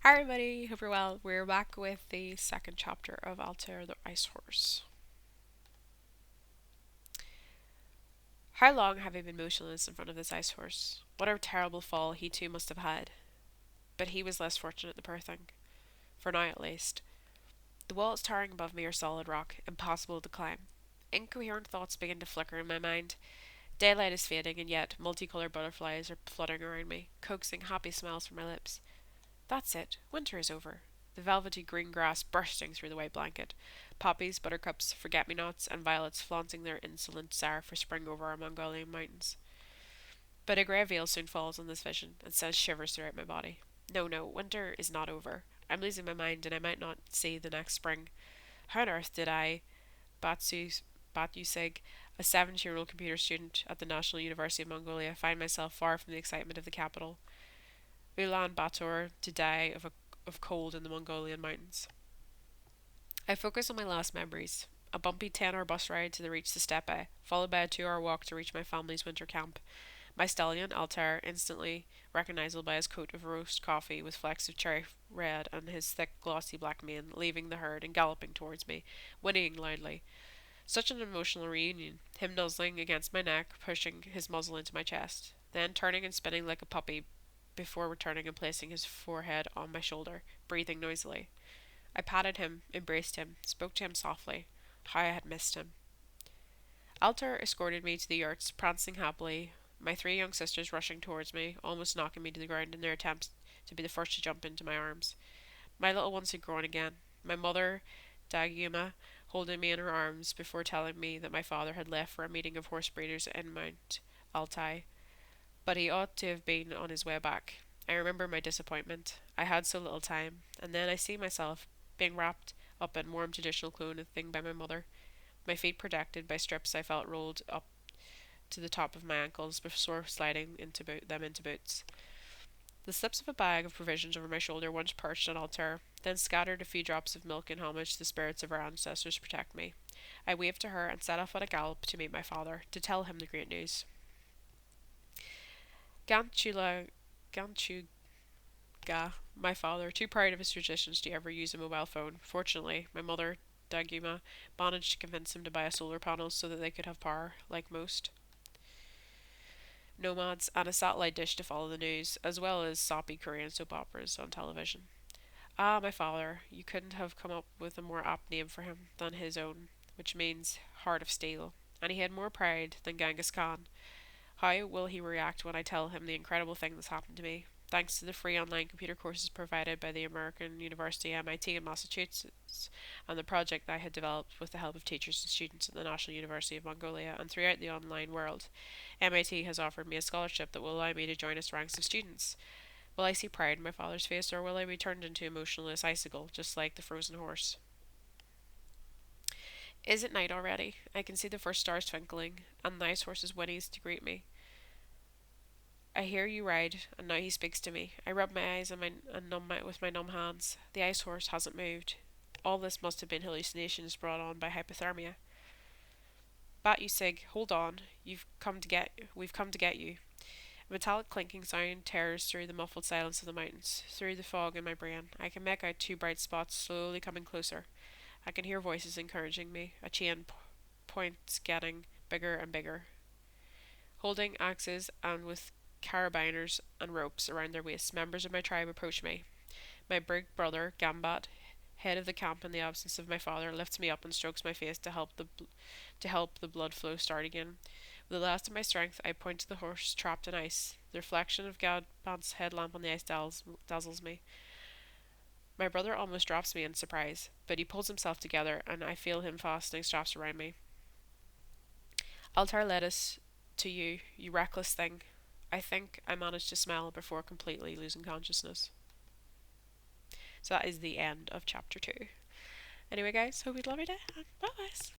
Hi everybody, hope you're well. We're back with the second chapter of Altair the Ice Horse. How long have I been motionless in front of this ice horse? What a terrible fall he too must have had. But he was less fortunate, the poor thing. For now at least. The walls towering above me are solid rock, impossible to climb. Incoherent thoughts begin to flicker in my mind. Daylight is fading, and yet multicolored butterflies are fluttering around me, coaxing happy smiles from my lips. That's it. Winter is over. The velvety green grass bursting through the white blanket. Poppies, buttercups, forget-me-nots, and violets flaunting their insolent desire for spring over our Mongolian mountains. But a grey veil soon falls on this vision and sends shivers throughout my body. No, no, winter is not over. I'm losing my mind, and I might not see the next spring. How on earth did I, Batusig, a 17-year-old computer student at the National University of Mongolia, find myself far from the excitement of the capital? Ulaanbaatar to die of cold in the Mongolian mountains. I focus on my last memories. A bumpy 10-hour bus ride to reach the steppe, followed by a 2-hour walk to reach my family's winter camp. My stallion, Altair, instantly recognizable by his coat of roast coffee with flecks of cherry red and his thick, glossy black mane, leaving the herd and galloping towards me, whinnying loudly. Such an emotional reunion, him nuzzling against my neck, pushing his muzzle into my chest, then turning and spinning like a puppy before returning and placing his forehead on my shoulder, breathing noisily. I patted him, embraced him, spoke to him softly. How I had missed him. Altair escorted me to the yurts, prancing happily, my 3 young sisters rushing towards me, almost knocking me to the ground in their attempts to be the first to jump into my arms. My little ones had grown again. My mother, Dagyuma, holding me in her arms before telling me that my father had left for a meeting of horse breeders in Mount Altai, but he ought to have been on his way back. I remember my disappointment. I had so little time, and then I see myself being wrapped up in warm traditional clothing by my mother, my feet protected by strips I felt rolled up to the top of my ankles before sliding them into boots. The slips of a bag of provisions over my shoulder once perched on Altair, then scattered a few drops of milk in homage to the spirits of our ancestors protect me. I waved to her and set off at a gallop to meet my father, to tell him the great news. Ganchula Ganchuga, my father, too proud of his traditions to ever use a mobile phone. Fortunately, my mother, Daguma, managed to convince him to buy a solar panel so that they could have power, like most nomads, and a satellite dish to follow the news, as well as soppy Korean soap operas on television. Ah, my father, you couldn't have come up with a more apt name for him than his own, which means Heart of Steel, and he had more pride than Genghis Khan. How will he react when I tell him the incredible thing that's happened to me? Thanks to the free online computer courses provided by the American University MIT in Massachusetts, and the project I had developed with the help of teachers and students at the National University of Mongolia and throughout the online world, MIT has offered me a scholarship that will allow me to join its ranks of students. Will I see pride in my father's face, or will I be turned into a motionless icicle, just like the frozen horse? Is it night already? I can see the first stars twinkling, and the ice horse's whinnies to greet me. I hear you ride, and now he speaks to me. I rub my eyes with my numb hands. The ice horse hasn't moved. All this must have been hallucinations brought on by hypothermia. Batusig, hold on. We've come to get you. A metallic clinking sound tears through the muffled silence of the mountains, through the fog in my brain. I can make out 2 bright spots slowly coming closer. I can hear voices encouraging me, a chain points getting bigger and bigger. Holding axes and with carabiners and ropes around their waists, members of my tribe approach me. My big brother, Gambat, head of the camp in the absence of my father, lifts me up and strokes my face to help the blood flow start again. With the last of my strength, I point to the horse trapped in ice. The reflection of Gambat's headlamp on the ice dazzles me. My brother almost drops me in surprise, but he pulls himself together, and I feel him fastening straps around me. Altar led us to you, you reckless thing. I think I managed to smile before completely losing consciousness. So that is the end of chapter 2. Anyway, guys, hope you have a lovely day, and bye, guys.